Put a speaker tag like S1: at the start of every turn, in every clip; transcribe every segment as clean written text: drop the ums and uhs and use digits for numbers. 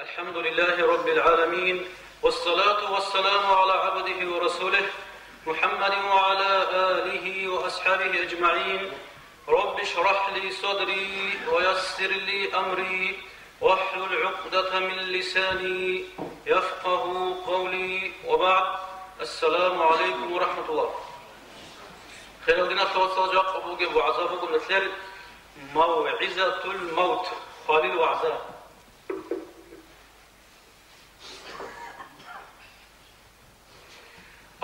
S1: الحمد لله رب العالمين، والصلاة والسلام على عبده ورسوله محمد وعلى آله وأصحابه أجمعين. رب اشرح لي صدري ويسر لي أمري واحلل عقدة من لساني يفقه قولي، وبعد. السلام عليكم ورحمة الله. خير الدين التوسل جاء أبوك وعزافكم مثل موعظة الموت خالد وعزاف.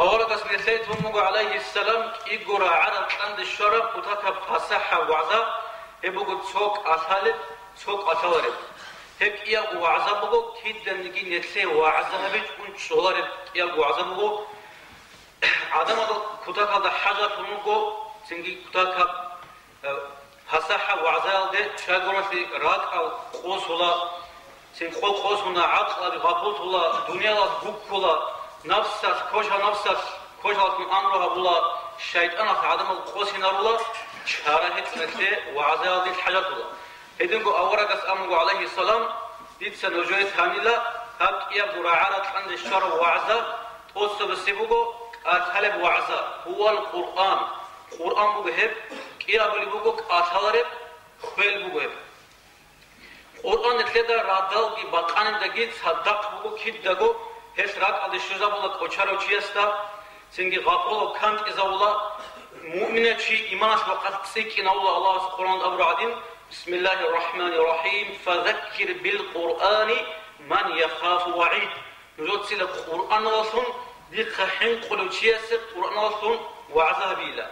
S1: أورقس نسيت أمه عليه السلام إيجورا عرض عند الشرب وتكب حسحة وعزاف يبغوا تسوق أثالب تسوق أثالب هيك إياه وعزاف بقول كيدا نجي نسي وعزاف بيجون شغلة إياه وعزاف بقول عدم كتاك هذا حاجة تموجو سنجي كتاك حسحة وعزاف ده شاعرون في راك أو خوص ولا سنخو خوص ونا عقل بقبول ولا دنيا لا بقولا نفسس كوشا نفسس كوشا من أمره بولا شيطان عدم القوس نرولا شارهت نسي وعزاء دي الحاجات بولا هيدنكو أورقس أمه عليه السلام ديت سنوجوه ثانيلا هاك إيا براعات عند الشر وعزاء توسط بسيبوكو أتحلب وعزاء هو القرآن بوغهب إيا بلبوكو أتحلب خيل بوغهب قرآن نتلدا رادالغي باقانن دقيت صدق بوغو كيد دقو هس رات على الشجابولا كوشارو تشيستا سنجي غاقولو كانت إزاولا مؤمنة شيء إيمانس وقد تسيكين الله سبحانه أبرادين. بسم الله الرحمن الرحيم. فذكر بالقرآن من يخاف وعيد. نجود سيلا القرآن وصن دي خحين قلو تشيس القرآن وصن وعزها بيلا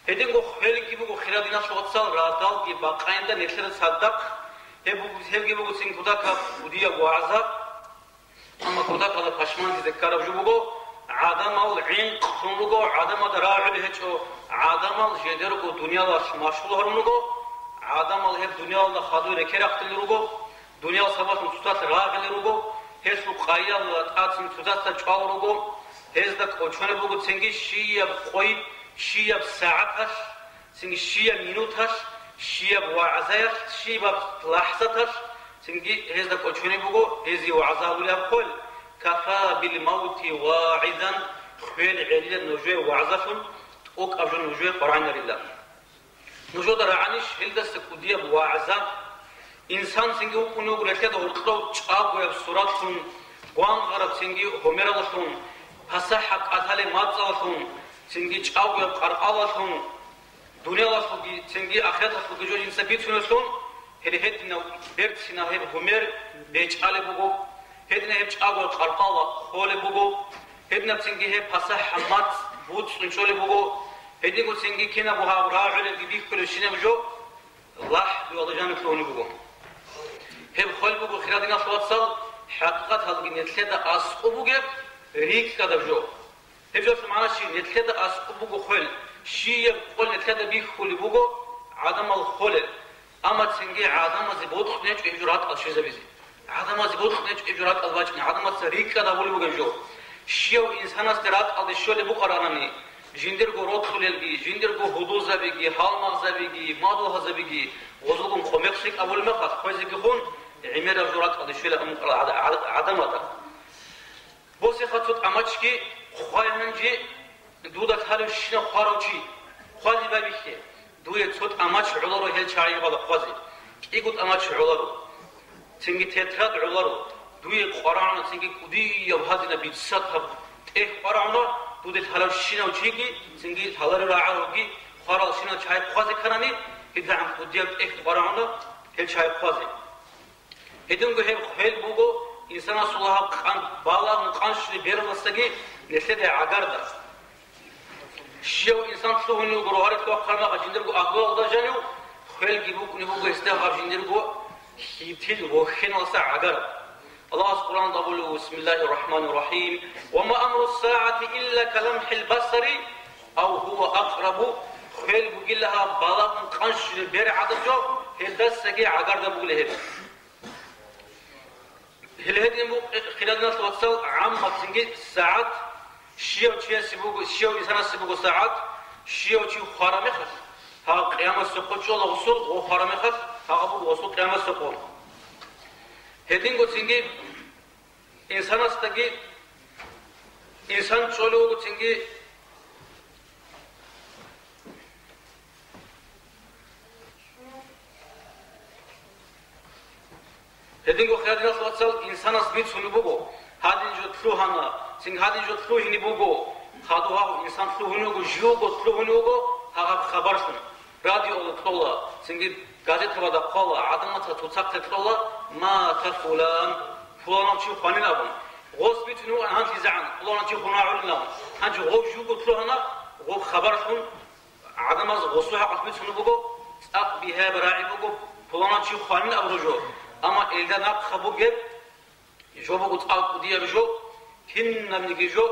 S1: هدنغو خيلكي بغو خيرادينا شوتصال راتال كي باقاين دا نتلر صدق هبغو بغو سنكودا وديا وعزا أما كذا كذا فشمان تذكر بجوبه عدم العين خنوجو عدم الدراع بهجو عدم الجدرجو دنيا لاش مشغول هرمنوجو عدم الهب دنيا الله خادو ركيرخت لروجو دنيا سبات مستات راغ لروجو هسو قايا لاتات مستات تجالروجو هزدا كوچونه بوجو سنجي شيا بقوي شيا بساعتش سنجي شيا مينوتش شيا بوعزايش شيا بلحظتش سنجي هذا كوچوني بوجو هذي وعزاء ولا بقول كفى بالموت واعظا خيل عليل النجوى وعزفن اوك ابجن نجوى قرآن لله نجوى درعنيش هلدا سكودية بوعزا إنسان سنجي وكونو قلتها ورقلو تشاق ويبسوراتهم قوان غرب سنجي هميرالتهم فسحق أثالي ماتزالتهم سنجي تشاق ويبقرقالتهم دنيا لاتهم سنجي آخرتهم كجو إنسان بيتفنسون هدنا بيرتسنا هب همير بيجعل بوجو هدنا هب جاغو قرقالا خول بوجو هدنا سنجي هب فسح حمات بود سنشول بوجو هدنا سنجي كنا بوها براعل دي بيكل شيء بجو الله بيوضجان كلون بوجو هب خول بوجو خيرادنا صوتصل حقيقة هذا نتلدا أسقو بوجو ريك كذا بجو هجوس معنا شيء نتلدا أسقو بوجو خول شيء خول نتلدا بيكل بوجو عدم الخول أما تسنجي عدم زبود خنيج إجرات الشيء زبيزي عدم زبود خنيج إجرات الواجن عدم سريك كذا بقول بوجو شيء إنسان استرات على الشيء اللي بقرانني جندر قرط خليلجي جندر قهدو زبيجي حال زبيجي مادو زبيجي وزوجهم خميسك أول ما خاص كويس يكون عمير إجرات على الشيء اللي عدم هذا بس خاطر أماتشكي خايل منجي دودة هالو شنا خاروشي خالي بابيكي دوية صوت أماتش علارو هل شاعي ولا خوازي إيقود أماتش علارو تنجي تتراد علارو دوية قرآن تنجي كودي يبهادنا بيتساتها تيه قرآن دودة هلا شينا وشيكي تنجي هلا راعوكي قرآن شينا شاعي خوازي كراني إذا عم كودي تيه قرآن هل شاعي خوازي هدونغو هل بوغو إنسان صلاها قان بالا مقانش بيرلستجي نسيت عقاردا شيو إنسان تلوهني وقروهاري تلوه خرنا غجندرقو أقوال دا جانيو خيل جيبوك نبوغو استيها غجندرقو خيتيل وخين وسع عقار الله سبحانه وتعالى بسم الله الرحمن الرحيم وما أمر الساعة إلا كلمح البصر أو هو أقرب خيل بوغي لها بالا مقانش بير عدجو هل دا سجي عقار دا بوغي لهب هل هدي نبوغ خلالنا توصل عامة تنجي ساعات شيو تشي سيبوغو شيو إنسان سيبوغو ساعات شيو تشي خارمي خس ها قيامة سقوط شو الله وصل وخارمي خس ها أبو وصل قيامة سقوط Hedingo singi insanastagi insan çoluğu singi Hedingo khadina swatsal insanas bit sulubugo hadin jo tluhana sing hadin jo tluhini bugo khaduha insan tluhunugo jugo tluhunugo haga khabarsun radio tlola singi gazete vada qola adamata tutsaqte tlola ma tafulan fulan chi khaninabun غوث بيتنو أنت زعم الله نجيب هنا هنجي غوث جوجو تلوهنا غوث خبرهم عدم از غوثها قسمت شنو بقول أق بها براعي بقول فلان نجيب خانين أبرجو أما إذا نق خبوق جو بقول أق ديا بجو كنا بنيجي جو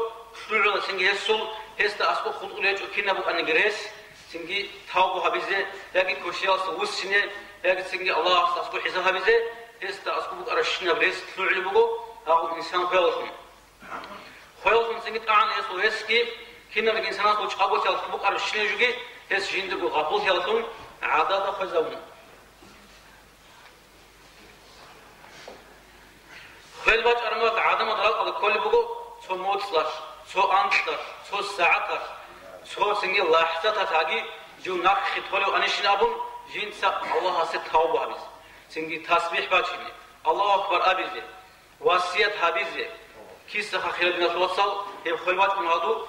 S1: سلوعنا سنجي هسول هستا أسبق خد قليج وكنا بقول أنجريس سنجي ثاوبو هبيزة لكن كوشيال سوسنة لكن سنجي الله أسبق حزام هبيزة هستا أسبق أرشنا بريس سلوعنا بقول أو إنسان خيالهم سنجت عن يسوع هسكي كنا الإنسان توش أبو تيالهم بقى رشين جوجي هس جندو غابول تيالهم عدد خزون خيل باج أرمات عدم أدرك على كل بقو سو موت سلاش سو أنتر سو ساعتر سو سنجي لحظة تاجي جو نخ خطولي وأنشين أبون جنس الله هسه توبة هبيز سنجي تسبيح باجيني الله أكبر أبيزه وصيت حبيزه كيس خير بنا توصل هي خلوات من هذا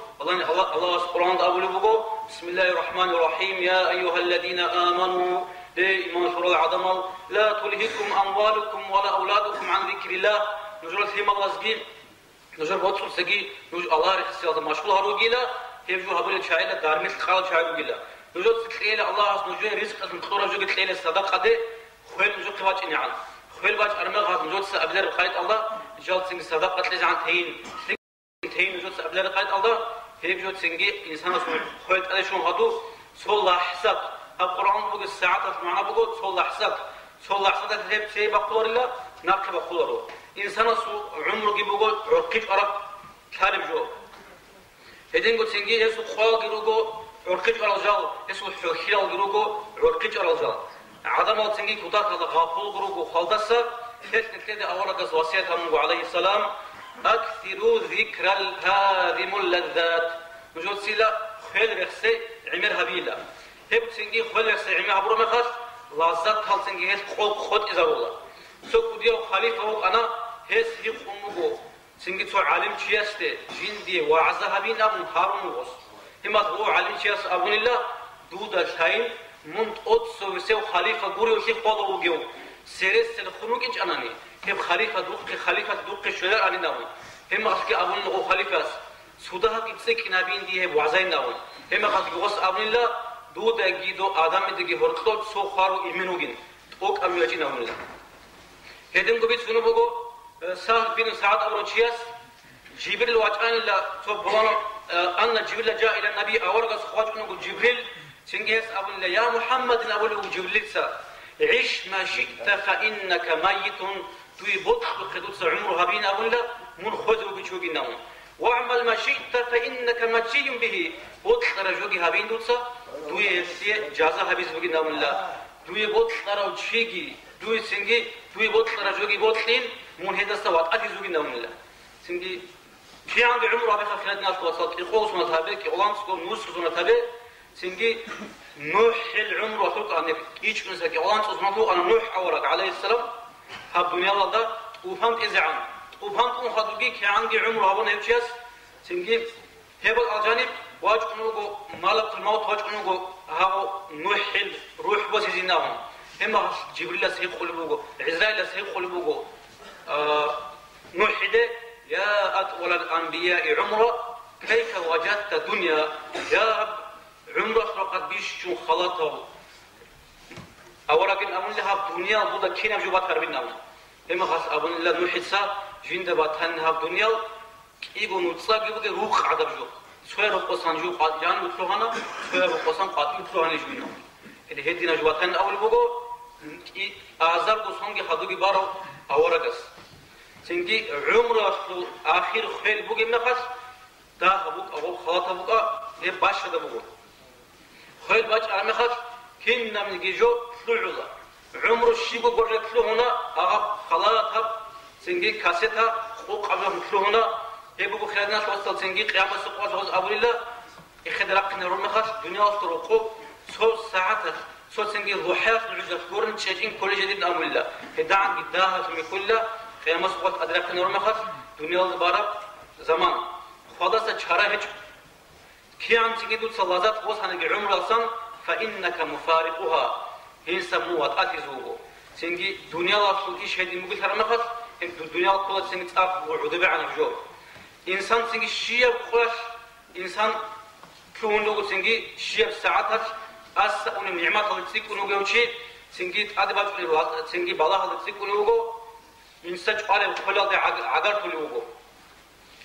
S1: الله سبحانه وتعالى بقول بسم الله الرحمن الرحيم يا أيها الذين آمنوا إيمان شر العدم لا تلهكم أموالكم ولا أولادكم عن ذكر الله نجرت هم الله زين نجر بوتل سجي نج الله رخص هذا مشغول هروجيلا هي جو هبل شايلة دارمس خال شايلة جيلا نجرت سكيلة الله نجوا رزق من خورا جو كتيلة صدقة ده خير نجوا قواج إنعام خيل باج أرمغ هذا نجود سأبلر قايد الله جالس سنج صدقة ليز عن تين نجود سأبلر قايد الله هيك جود سنجي إنسان خيل على شو هذا صلى حساب القرآن بقول الساعة معنا بقول صلى حساب هيك شيء بقول الله نركب بقوله إنسان عمره بقول عقيد أرق خارج جو هدين قلت سنجي يسوع خال جروجو عقيد أرجال يسوع حكيل جروجو عقيد أرجال عدم التنجي كتاك هذا غافل جروج وخالدسة هيك نتكلم أولا قص وصيتهم عليه السلام أكثروا ذكر هذه اللذات وجود سيلا خيل رخصة عمر هبيلا هيك تنجي خيل رخصة عمر عبرو مخاش لازات هال تنجي هيك خود إزار الله سو كديو خليفة هو أنا هيك هيك خمجو تنجي تو عالم شياسته جندي وعزة هبينا من هارون وغص هما هو عالم شياس أبون الله دود الحين منت أتصو وسيو خليفة غوري وشي خواضو وجيو سيرس الخنوك إنش أناني هم خليفة دوق شلال أني ناون هم أخي أبون لغو خليفة سودها كتسك نابين دي هم وعزين ناون هم أخي غص أبون الله دود أجيدو آدم دي هرقلو سو خارو إيمنوغين توك أميوجي ناون الله هدن قبيت سنو بغو سهل بن سعد أبرو تشياس جبريل واجعان الله تبوانا أن جبريل جاء إلى النبي أورغس خواجنو جبريل سنجيس أقول يا محمد أقول جبريل عيش ما شئت فإنك ميت توي بطخ خدوت عمره هبين أقول له من خذوا بجوج النوم واعمل ما شئت فإنك مجزي به بطخ رجوج هبين دوتسا توي سي جازا هبيز بجي النوم لا توي بطخ راو شيجي توي سنجي توي بطخ رجوجي بطخين من هذا سوات أدي زوج النوم لا سنجي في عند عمره بخا خلال ناس وصل يخوص من تابع كأولان سكون نوس كون تابع سنجي نوح العمر وثوق أنك إيش من سكي الله سبحانه أنا نوح أورك عليه السلام هب دنيا الله ده وفهمت إزعان وفهمت أن خدوجي كعندي عمر هبون هيبشيس سنجي هبل الجانب واجب نوجو مالك الموت واجب نوجو هاو نوح الروح بس يزينهم هم جبريل سيق قلبوجو عزرائيل سيق قلبوجو نوح ده يا أطول الأنبياء عمره كيف وجدت دنيا يا رب عمره فقط بيش شو خلاطه أوراق الأمن لها الدنيا بودا كينا بجوبات خربين ناون إما خاص أبن الله نوحيسا جند باتنها الدنيا كيبو نتصاق يبقى روح عدب جو سوى رقصان جو قاتلان وطلوهانا سوى رقصان قاتل وطلوهانا جوينو إذا هدينا جواتن أول بقو آزار قصونجي خدوغي بارو أوراقس سنجي عمره آخر خيل بقى مخاص دا هبوك أو خلاطة بقى باش هذا بقو خيل باج على خاطر كنا من جيجو طلعوا عمر الشيبو قررت له هنا أغاب خلاط هب سنجي كاسيتا حقوق قبل مثلهنا يبقوا خلنا توصل سنجي قيامة سقوط أبو الله يخدرقنا رمخش دنيا أسترقوا صوت ساعات صوت سنجي روحات العجلة كورن تشجين كل جديد أمر الله هدعان قداها في كل قيامة سقوط أدركنا رمخش دنيا البارك زمان خلاص شرائح كي عم تيجي تقول صلاتات وصلنا عمر أصلا فإنك مفارقها هي سموات أتزوجه سنجي دنيا الله سلطي شهدي مقول رمخش الدنيا كلها سنجي تأخذ وعذب عن الجو إنسان سنجي شيء خلاص إنسان كون لو سنجي شيء ساعات أس أن النعمات اللي تسيك ونوجه شيء سنجي أدبات سنجي بالله اللي تسيك ونوجه إنسان على خلال ده عقار كل وجه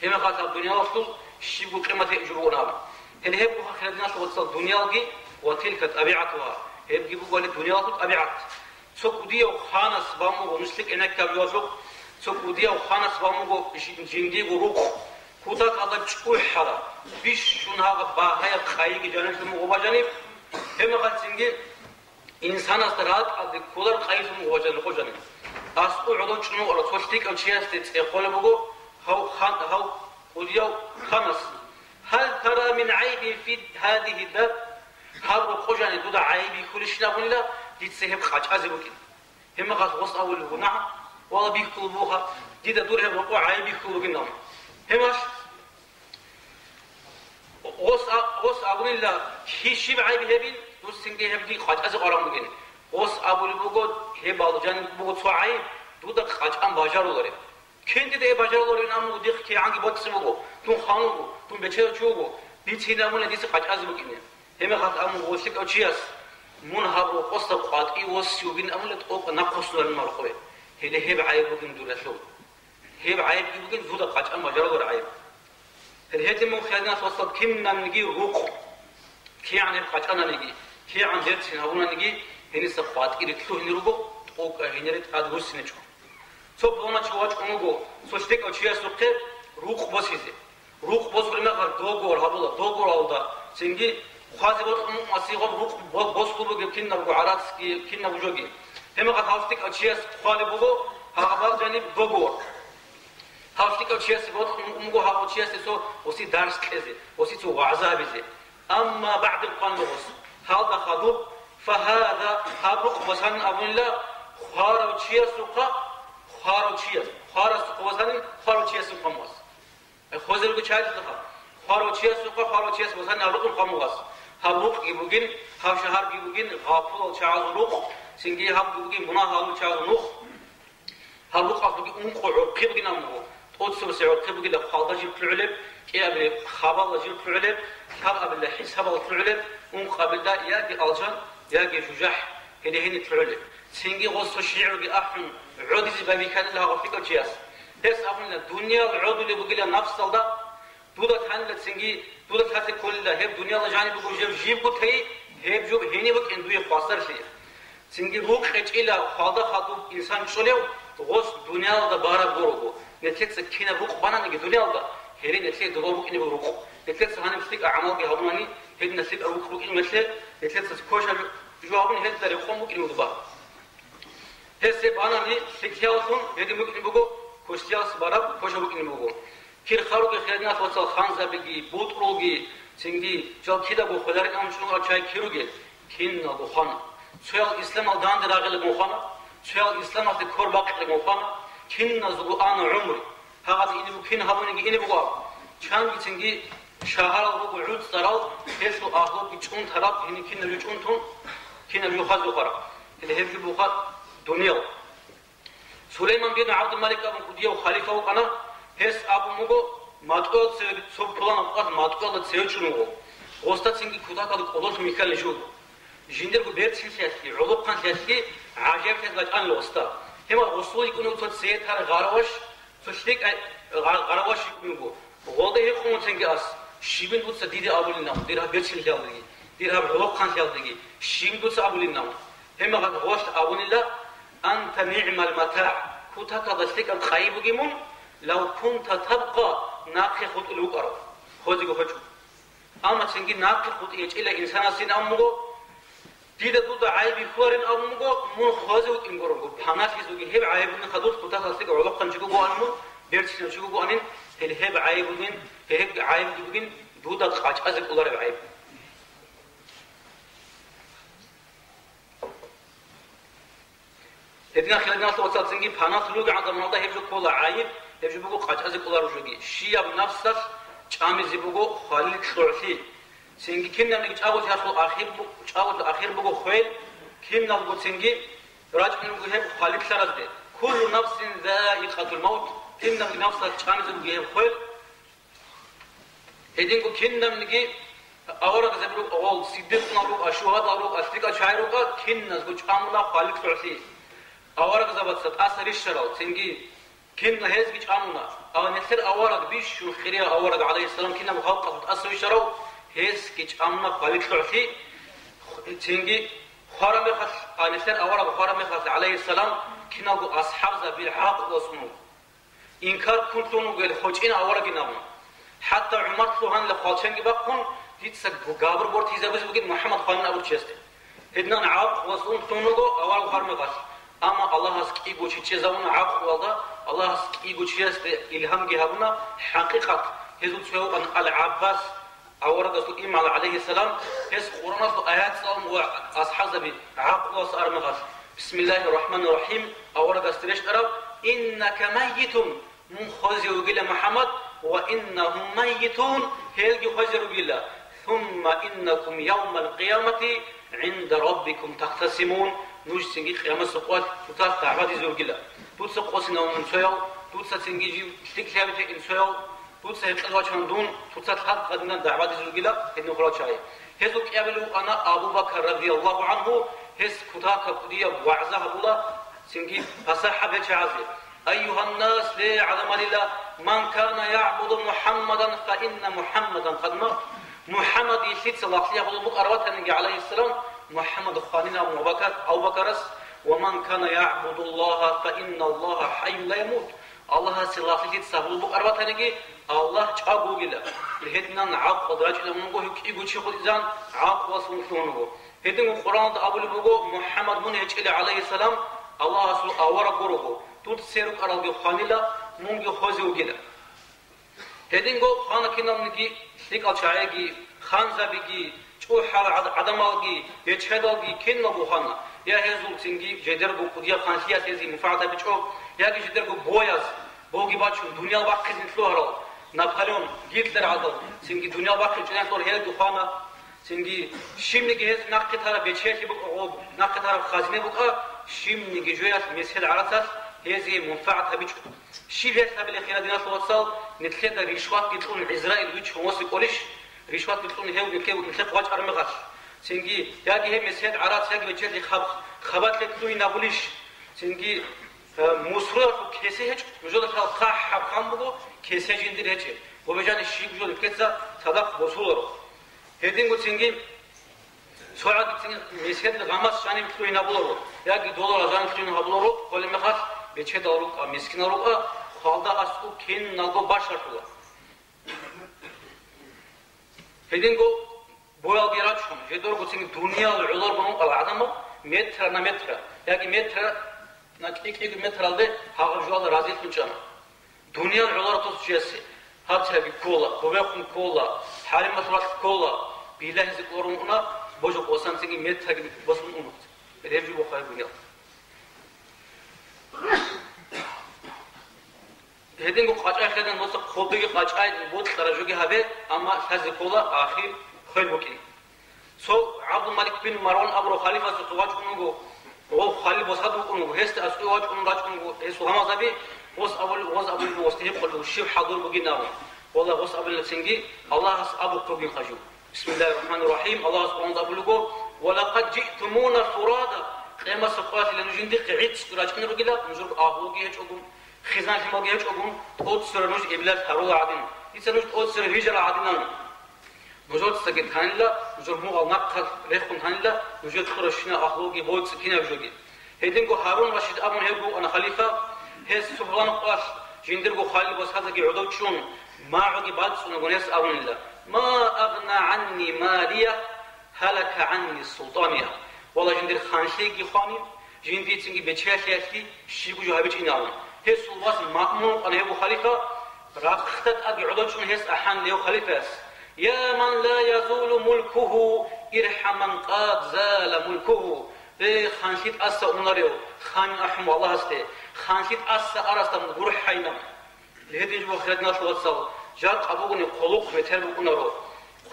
S1: هما خاطر الدنيا وصل شيء بقيمة يجرونها اللي هي بقى خلال الناس وصل الدنيا دي وتلك طبيعتها هي بيجيبوا قال الدنيا وصل طبيعة سكودية وخانس بامو ونسلك إنك كبيوزق سكودية وخانس بامو جندي وروق كودا كذا تقول حلا بيش شون هذا باهي خايق جانب المغبى جانب هم قلتينجي إنسان استرات أدي كولر خايف المغبى جانب أسقو عدو شنو على توشتيك أو شيء استقبال بقول هاو خان هاو وديو خمس هل ترى من عيب في هذه الدار هذا خجان دودا عيبي كل شيء نقول لا تتسهب خاج أزبكين هم قاس وص أول ونعم ولا بيكتبوها ديدا دورها بقوا عيبي كلوا جنام همش وص أقول الله هيش بعيب هبين دوس سنجي هبدي خاج أزق أرام بجين وص أقول بقول هبال جان بقول صعيب دودا خاج أم بجارو لره كنت ده بجارو لره نام وديك كي عنك بتسمعه تون خانو تون بتشيل شوفه بيتينا من ديس خاج أزق بجين هم خاج أم وصلك أو شيء من هابو قصة قاطئ وصيو بين أملت أو نقص لنا المرقوة هذا هب عيب بجين دولا شو هب عيب بجين دودا خاج أم بجارو لره عيب هذا من خلالنا توصل كم نجي روق كي عن الخاج أنا نجي كي عن جد سنهونا نجي هني سقاط إذا تلو هني روق أو هني رت أدرس نشوا سبحان شواج كموجو سوستك أو شيء سوكر روق بس هذا روق بس كلنا قال دوغور هذا دوغور هذا سنجي خاص بس مسيح روق بس كلوا كنا بقول عرات كنا بوجوجي هم قال هاوستك أو شيء خالي بقول هذا جانب دوغور هاوستك أو شيء سبوت مجو هاو شيء سو وسي درس كذا وسي تو وعزة بزه أما بعد القانون هذا خذوب فهذا هابق وسن أبو الله خارج شيء سوقا خارج سوق وسن خارج شيء سوق مواس خوزر بتشاهد لها خارج شيء سوقا خارج شيء وسن أبو القمواس هابق يبغين هاو شهر يبغين غافل شعار روق سنجي هاب يبغين منا هاو شعار روق هابق أبغين قعود كيبغين أمو أوتسو سعود كيبغين لخالد جيب العلب كيابل خابل جيب العلب كابل حساب العلب قبل ده ياجي ألجان ياجي جوجح هني العلب سنجي غصو شيعر بأحن عود زبابي كان لها غفيك الجياس بس أقولنا الدنيا العود اللي بقول نفس ده دودا كان سنجي دودا كانت كل هب دنيا الله جاني بقول جيب بتهي هب جو هني بق إندوي قاصر شيء سنجي روك إلى خالد خادو إنسان شليو غص دنيا الله بارا بورو نتلت سكينة روك بنا نجي دنيا الله هري نتلت دوبك إني بروك نتلت سهاني مستيق أعمال بهوناني هيد نسيب أروك إن مثل نتلت سكوشة جوابين هيد داري خون ممكن يوضبا هيد سيب أنا مي سكيالسون هيد ممكن يبغو كوشيالس بارب كوشة ممكن يبغو كير خاروك خيرنا توصل خانزا بيجي بوتروجي سنجي جال كده بخدارك أم شنو أشياء كيروجي كين نبوخانا سؤال الإسلام الدان دراغل بوخانا سؤال الإسلام الدين كورباق بوخانا كين نزلوا أنا عمري هذا إني بكين هبوني إني بقى كان سنجي شهر الربع عود صاروا هسوا أهلو بيجون ثراب هني كنا بيجون تون كنا بيخاز بقرا اللي هي بيخاز دنيا سليمان بن عبد الملك أبو كديا وخليفة وقنا هس أبو مغو ماتقول سب كلام أقاد ماتقول تسيرشنو غوستا سنجي كودا كده قلوس ميكال نشود جندر كبير سياسي علوق كان سياسي عجيب كذا عن الوسطى هم الرسول يكونوا تسير هذا غاروش فشتك غاروش يكونوا غالده هي خون سنجي أس شيبين دوت سديد أبولين نام ديرها بيرشل جالدي ديرها بروق خان جالدي شيبين دوت أبولين نام هم قد غوش أبولين لا أنت نعم المتاع كوتا كذا الخايب جيمون لو كنت تبقى ناقي خد الوقرا خذ جو فجو أما سنجي ناقي خد إيش إلا إنسان سين أمره Dida duda aybi kuarin amungo mun khazu ingorgo panas izugi heb aybun khadut kuta khasik oloqan chigu go anmu berchino chigu go anin hel heb aybugin duda qachazik ular ayb edna khilna tawsat singi panas lug adamada hebju kola ayb hebju go qachazik ular ujugi shiyab nafsas chami zibugo khalil shursi singi kinna ngi chago chaso akhir bugo khoy kinna bugo singi rajmin bugo heb khalik sarazde kullu nafsin dha'iqatul maut kinna ngi nafsa chani bugo heb khoy edingo kinna ngi awara gazabru ol siddiq naru ashuhada ru astika chayru ka kinna bugo chamla khalik sursi awara gazabat sat asari sharaw singi kinna hezgi chamuna aw nesir awara bish khiriya awara alayhi salam kinna muhaqqat asri sharaw هيس كيش أمنا قليل تعطي تيجي خارم خس أنسان أورا خارم خس عليه السلام كنا جو أصحاب زبير حق واسمه إنكار كنتم قال خوجين أورا جناهم حتى عمر سوهان لخالشين جبكون تيتسك جابر بورتي زبز بقول محمد خالنا أول شيء هدنا عاق واسون تونو أورا خارم خس أما الله هسك إيجو شيء زمان عاق والله الله هسك إيجو شيء إلهام جهابنا حقيقة هذو شيء أن العباس أورد رسول إيمان عليه السلام هس قرآن آيات سلام وأصحاب زبي عقل وصار مغش بسم الله الرحمن الرحيم أورد استريش أرب إنك ميت من خزي وقيل محمد وإنهم ميتون هلقي خزي وقيل ثم إنكم يوم القيامة عند ربكم تختصمون نوج سنجي قيامة سقوات تتاف تعبادي زوقيل توت قوسنا ومن سويو توت سنجي جيو تكلابتي إن سويو توت سيقلوا شندون توت حد قدنا دعوات زوجلا إنه خلاص شيء هذو كيابلو أنا أبو بكر رضي الله عنه هس كتاك قدية وعزها الله سنجي فصحة بشعزي أيها الناس لي علم الله من كان يعبد محمدا فإن محمدا قد مات محمد يسيد صلى الله عليه وسلم عليه السلام محمد خاننا أبو بكر ومن كان يعبد الله فإن الله حي لا يموت الله سلاسل سهل بق أربعة نجي الله جابو جلا لهدنا عاق قدرج لمنقو يجو شيخ الإنسان عاق وسمسونه هدنا القرآن أبو لبقو محمد من يجعل عليه السلام الله سل أورا قرقو توت سيرك أراد خانلا منقو خوزو جلا هدنا خان كنا نجي سيكال شايجي خان زبيجي شو حال عدمالجي يجهدالجي كنا بوخانا يا هزول سنجي جدرجو قديا خانسيا سيزي مفاعلة بتشو يا كي جدرجو بوياز بوجي باتشو دنيا الواقع نتلوهرو نابليون هتلر عدل سنجي دنيا الواقع جنان صور هيل دخانا سنجي شيم نجهز نقطة بتشيء بقى نقطة خزينة بقى شيم نجهز مثل عرسات هذه منفعة بتشو شيء هذا بالأخير دينا توصل نتلقى رشوات بتكون إسرائيل ويش هو سيقولش رشوات بتكون هيو بكيو نتلقى واج أرمغاش سنجي يا كي هم مثل عرسات يا كي بتشيء خبات لك توي نابوليش سنجي مسرور كيسه هج وجود خا حبخام بگو كيسه جندير هج وبجان الشيء وجود كذا صدق وصولر هدين قلتينجي سرعة قلتينجي مسكت الغماس شاني بتوي نابولرو يا كي دولار جان بتوي نابولرو كل ما خاص بيتشد أروك مسكين أروك خالدا أسكو كين نالدو باشر فلا هدين قو بويل جيراتشون هدور قلتينجي دنيا العلور بنو العدم متر نمتر يا كي متر نكتيك متر على هذا جوال رازي تنشان دنيا العلارة تصجيسي هاتها بكولا بوبيكم كولا حالي مسرات كولا بيله ذكرونه بوجو قوسان سيجي متر بسون أمت ريبجو بخير بنيا هدين قو قاچاي خدن نص خوبي قاچاي بود ترجوگي هبه اما هذا كولا آخر خير بكين سو عبد الملك بن مروان ابو خليفة سواج كنوغو هو خالي بوسادو كنو هست أسقي كنو راج كنو هسه هم زبي وس أول وستيه كله شيف حضور بجناه والله وس أول سنجي الله أبو قبي خجو بسم الله الرحمن الرحيم الله سبحانه وتعالى ولقد جئتمونا فرادا قيمة سقاط لنجين دي قعيد راج كنو بجدا نجور أبوجي هجوم خزان تموجي هجوم تود سرنوج إبلاد هرول عادين يسرنوج تود سر هجر عادين نجود سكت هنلا نجود مو نقل ريخون هنلا نجود خرشنا أخلوقي بود سكينة بجوجي هيدينكو هارون رشيد أبون هيبو أنا خليفة هس سبحان قاش جندركو خالي بس هذا كي عدو شون ما عقي بعد سنة جنيس أبون الله ما أغنى عني مالية هلك عني السلطانية والله جندر خانشي خاني جندي تنجي بتشاشي شيبو جو هبيج إناون هس الواس مأمون أنا هو خليفة رخت أبي عدوشون هس أحن له خليفة يا من لا يزول ملكه ارحم من قد زال ملكه خانشيت أسا أمناريو خان أحم الله هسته خانشيت أسا أرستم غور حينام لهذه جو خدنا شو تصل جات أبوغني خلق بتر بكونارو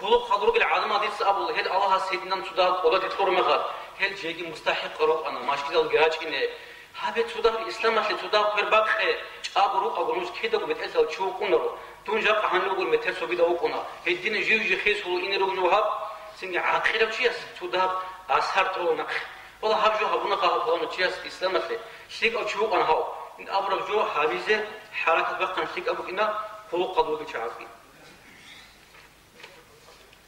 S1: خلق خضروق العالم هذه أبو هاد الله سيدنا تدا قدرت تطور مخال هل جيجي مستحق روق أنا ماشكيل الجراج إنه هذا تدا الإسلام اللي تدا فرباق أبورو أبونوش كده وبتأثر شو كونارو تونجا قهنا نقول متأثر بيدا وكونا هدين جيوجي خيس هو إنه روجوها سنج عقيدة وشياس تدا أسهر ترو نخ والله هبجو هبونا قهر فلان وشياس الإسلام اللي شيك أو شو أنا هاو إن أبرك جو حبيزة حركة بقى شيك أبو إنه خلق قدوة الشعبي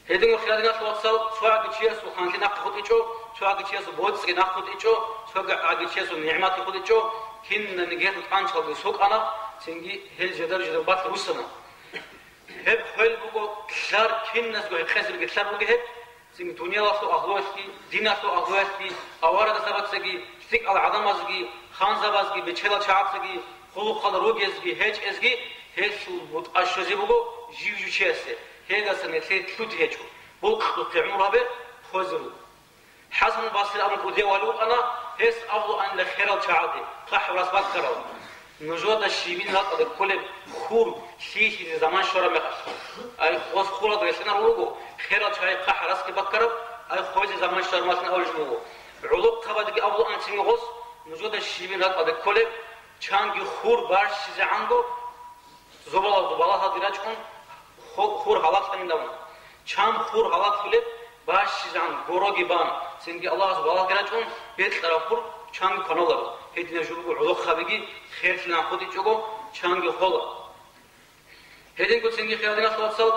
S1: هذين وخلادنا توصل سواء بتشياس وخانتي ناخذ إيشو سواء بتشياس بودس ناخذ إيشو سواء بتشياس النعمات ناخذ إيشو كن نجيت أنشل بسوق أنا سنجي هل جدر بات روسنا هب خل بقو كلار كن ناس بقى خسر كلار بقى هب سنج دنيا لاسو أخواتي دين لاسو أخواتي أوارد سبات سجي فيك العظام سجي خان زباز سجي بتشيل شعب سجي خلق خلروج سجي هج سجي هل شو بود أشجع بقو جيو شياسه هذا سنة ثلث هجو بوق تعمر به خزرو حسن البصري أبو بدي والو أنا هس أفضل أن الخير الشعبي صح راس بكرة نجود الشيبين هذا كل خور شيء زمان شورا مخش أي خاص خورا درسنا روجو خير الشعبي صح راس بكرة أي خوز زمان شورا مثلا أول جمو علوق كبادي أفضل أن تنجوز نجود الشيبين هذا كل چانگی خور باش چیز عنگو زبالا هذا راجعون خور حالات خندام چام خور حالات خلت باش چیز عن گوروگی بان سنگی الله سبحانه راجعون بیت طرف خور چانگ کنالر هدیه جورو علوق خبیگی خیر فلان خودی چوگو چانگی خولا هدیه کو سنگی خیالنا توصل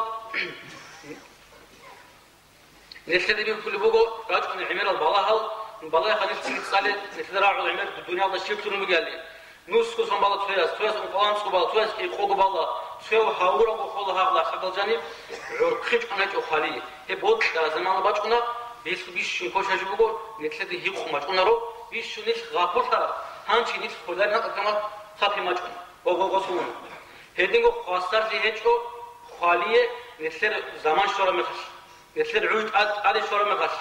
S1: نسلدي بكل بوجو راجعون عمر البلاها خليل سنة صالح نسلد راعو عمر الدنيا الله شيء تنو مقالي نوس كوسان بالا توياس أنقلان سكوبالا توياس إخوغ بالا تويا وحاورا وخولها الله شغل جانب عرقش أنا جو خالي هي بود زمان باجونا بيش شنكوش هجوبو نسلدي هي خماج أنا رو بيش شنيش غافور ثرا هانشي نيش خلنا كمان خافي ماجون وغوصون هدينغو خاصر لهجو خالية نسلد زمان شورا مخش نسلد عود عادي شورا مخش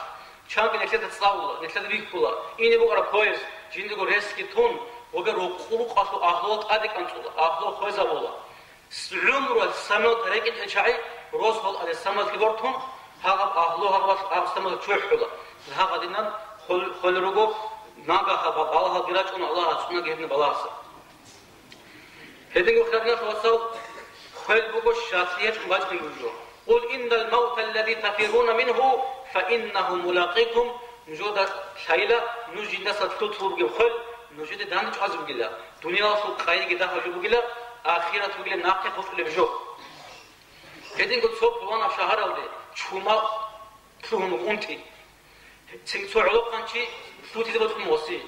S1: چانگ نسلد تصاولا نسلد بيكولا إني بقرا كويس جيندغو ريسكي تون وبرو خلق أصل أخلاق أديك أنتولا أخلاق خويزا ولا سلوم رو السماء تركت إشعاعي روز هال على السماء كبرتهم هذا أخلاق هذا السماء تشوح حلا هذا دينا خل رجو ناقة هذا الله جراتون الله سبحانه جهنم بالله هذين خدنا توصل خل بقول شخصية واجب الوجوه قل إن الموت الذي تفرون منه فإنه ملاقيكم نجود شايلة نجي ناس تطلب بخل نجد دانش عزب جلا دنيا سو قايد كده هجوب جلا آخرة جلا ناقة خفل بجو هذين قد صوب وانا شهر أولي شوما كلهم أنتي سو علوق كانشي سوتي تبغى تموسي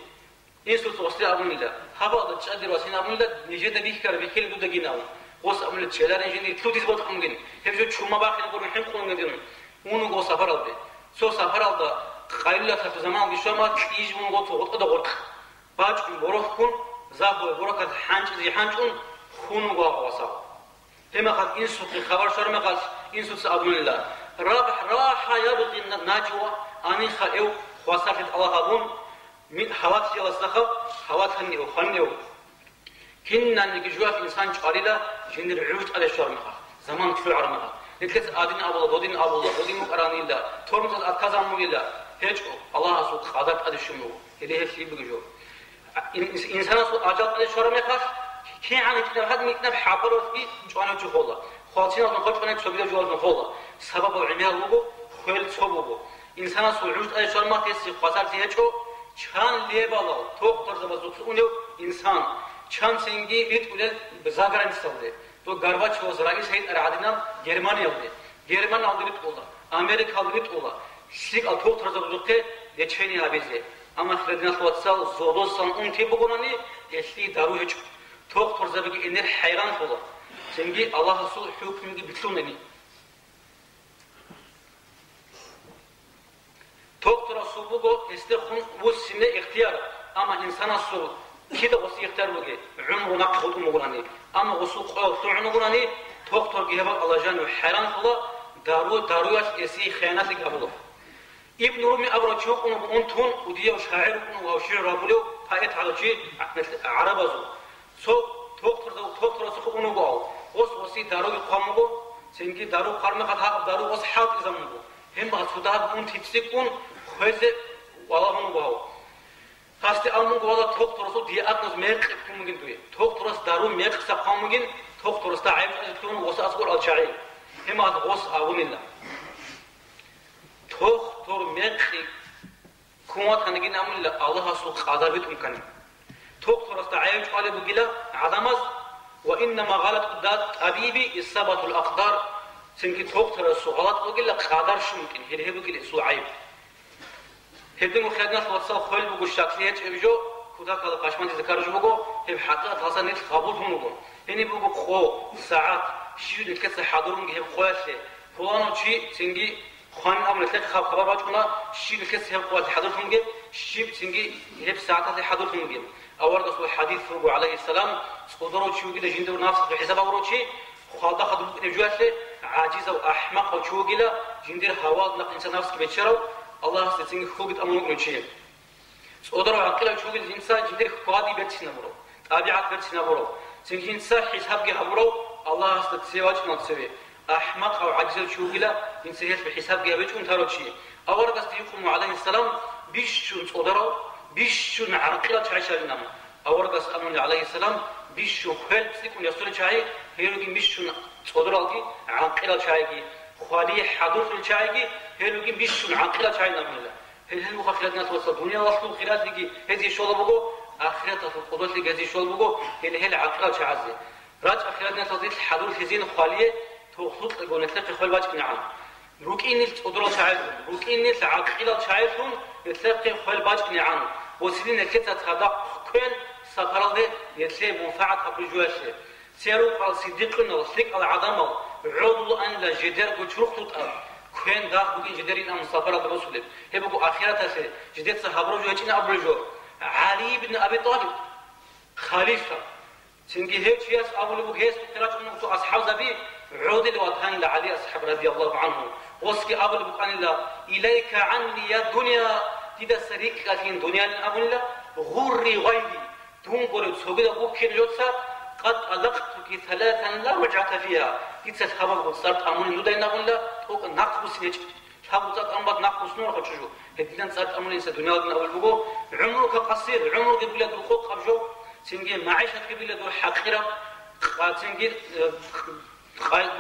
S1: إيه سوت وصلي أبون الله هذا تشادر وسين أبون الله نجد بيكر بيكل دودا جيناون قص أبون الله تشادر إنجني سوتي تبغى تمجن هبجو شوما باخي نقول نحن قلنا جديرون ونو قص سفر أولي سو سفر أولي قايل الله في زمان بيشوما تيج من قط وقط دقوق باجكم بروحكم زابوا بركة حنج زي حنجون خونوا واسوا لما قد إنسوا في خبر شر ما قال إنسوا سأبون الله رابح راحة يبغي الناجوا أني خائو خواصفت الله أبون من حوات يلا سخب حوات خني وخنيو كنا نجوا في إنسان قليلا جنر عود على شر ما زمان كل عرمها لكن آدين أبولا دودين مقراني الله تورمز أتكلم موللا هيج الله سوق قادر على الشمو اللي هي شيء بيجوا إنسان أجل على شر ما كي عن كتاب هذا مكتب حاضر وفي جوانا جهولا خالصين أصلا خالص أنا كسبيل جوانا جهولا سبب العمل لوجو خيل سببه إنسان سوعود على شر ما تيسي خسر تيجو كان ليبالا توق طرز بزوجونه إنسان كان سنجي بيت ولا بزاغر نستوده تو غرباچ وزراعي سيد أرادنا جرمانيا وده جرمان aldırıp ola Amerika aldırıp ola Sik al توق طرز بزوجته يتشيني أبيزه أما خردنا توصل زودوسان أم تبي بقولني يشتي داروهج توق طرز بيجي إنر حيران فولا سنجي الله رسول حكم يجي بتلونني Тоқтора субуго истехун вусине ихтияр. Ама инсана су кида воси ихтияр буге. Умру нақхуд муграни. Ама вусу қол ту'ну грани. Тоқтор геба алажану хайран хула даруяс эси хиянати габуло. ابن رومي أبرچوق أنتون وديو شاعر وشعر رابولو فايت على شيء عربازو سو توقتر سخو أنوغو وصي دارو يقامو سنجي دارو قرم قطع دارو وص حاط إزامو هم أصداد أنت تسيكون خويز والله أنوغو فاستي أموغو والله توقتر سو دي أدنز ميرق كموجين دوي توقتر دارو ميرق سقاموجين توقتر استعيب أزكتون وص أصغر الشعري هم أصغوص أغنيلا توختور ميرخي كومات هنجين أمول الله سوق عذابت مكاني توختور استعيج على بقيلا عدمز وإنما غلط قدات طبيبي إصابة الأقدار سنكي توختور سوق غلط بقيلا قادر شو ممكن هذه بقيلا سوء عيب هذين وخدنا توصل خل بقول شخصية إبجو كذا كذا قشمان تذكر جو بقول هي حتى تصل نت قبول هم بقول هني بقول خو ساعات شيء الكسر حاضرون جه بخواسه فلان شيء سنجي خان أمر لك خبر باجكنا شيء الكسر هم قوات حضرتهم جه شيء سنجي هي ساعات حضرتهم جه أول رسول الحديث فرقوا عليه السلام صدروا شو كده جند ونفس بحساب أورو شيء خالد خدوا نجواسه عاجز وأحمق وشو كده جند هوا نق إنسان نفس كبتشروا الله سنجي خوجت أمور نشيء صدروا عقله شو كده إنسان جند خوادي بتشنا برو طبيعة بتشنا برو سنجي إنسان حساب جه برو الله سنجي ما تسوي أحمق أو عاجز شو كده إنسان بحساب جه بتشون ترى شيء أول رسول يقوم عليه السلام بيشون صدروا بيشون عقله تعيشنا أول رسول أمر عليه السلام بيشون خيل سيكون يصير شيء هيروجي بيشون صدروا عقله شيء خالي حضور شيء هيروجي بيشون عقله شيء نملا هل مخاطرنا توصل الدنيا وصلوا خلاص يجي هذه الشغل بقو آخرته في القدرة اللي هذه الشغل بقو هل عقله شعزة راج آخرتنا توصل حضور خزين خالية توخلط يقول نتلقى خال واجب نعم روكين القدرة شعزة روكين العقله شعزهم نتلقى خال واجب نعم وسيدنا الكتاب هذا كل سفرة يتلقى منفعة قبل جواسه سيروا على صديقنا وصديق العظمة عضو أن لا جدار وشروق تطأ كون ده بقى جدارين أم سفرة الرسول هي بقى آخرتها سه جدار صحابه جوجين أبرجو علي بن أبي طالب خليفة سنجي هيك شيء أول بقى هيك تراجع من أصحاب زبي عود الوطن لعلي أصحاب رضي الله عنهم وسكي أول بقى لا إليك عني يا دنيا تدا سريك لكن دنيا أقول لا غري غيري تنقل سوقي بوكين جوتسا قد ألقتك ثلاثا لا رجعت فيها تتسحب وصارت أمون يدين أقول لا توك نقص نيج حبوا صارت أمبات نقص نور خشجو هدينا صارت أمون إنسان دنيا دنا أول بقول عمرك قصير عمرك بلا دخول خرجو سنجي معيشة بلا دور حقيرة سنجي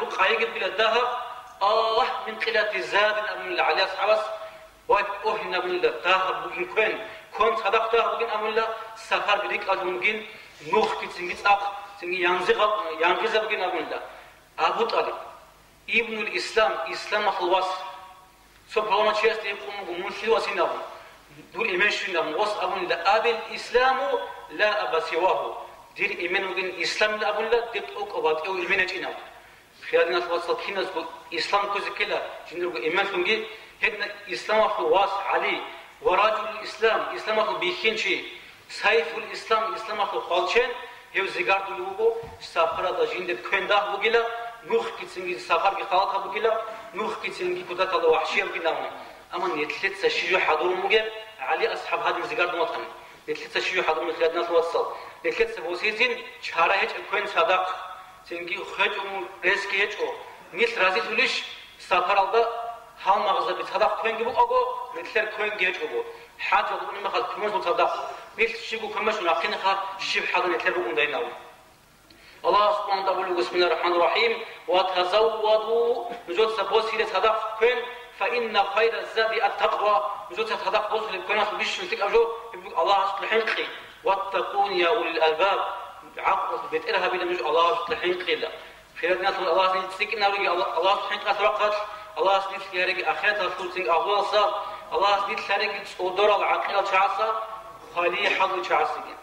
S1: خايق بلا ذهب من قلة زاد أمون على أصحابس وأهنا بلا ذهب بقين كون صدقته بقين أمون لا سفر بديك أجمعين نوح كتسنجي تأق سنجي ينغز بقين أمون لا أبو طالب ابن الإسلام إسلام خلواس سبحانه شيء يقوم بمنشي وسيناه دول إيمان شناه وص أبون لا أب الإسلام لا أب سواه دير إيمان وجن إسلام لا أبون لا دير أوك أبات أو إيمان جيناه خيالنا توصل كنا إسلام كذا جنرو إيمان فنجي هدنا إسلام خلواس علي ورجل الإسلام إسلام خل بيخين شيء سيف الإسلام إسلام خل خالشين هو زيجار دلوبو سافرة دجين كندا بقيلا نوح كتسنجي سافر بخالق بقيلا نوح كتسنجي كتات الله وحشية بقيلا أما نتلت سشيو حضور مجيب علي أصحاب هذا زيجار دمطن نتلت سشيو حضور من خلال ناس وصل نتلت سبوسيزين شهرة هيج كون صدق سنجي خج رزق هيج أو نيت رازي توليش سافر الله حال مغزى بصدق كون جبوا أجو نتلت كون هيج أجو حاجة أقول ما خد كمان صدق نيت شيء كمان شو ناقين خا شيء حاضر نتلت بقول ديناو الله سبحانه وتعالى بسم الله الرحمن الرحيم وتزودوا نجود سبوسيلة صدق كون فإن خير الزاد التقوى نجود صدق بوصل الكونات بيش نتك أجو الله سبحانه قي واتقون يا أولي الألباب عقل بيترها بلا نجود الله سبحانه قي لا في هذا الناس الله سيكنا رجع الله سبحانه أسرقت الله سبحانه رجع آخرة رسول سين أهوال صار الله سبحانه رجع صدور العقل شعصا خالي حظ شعصين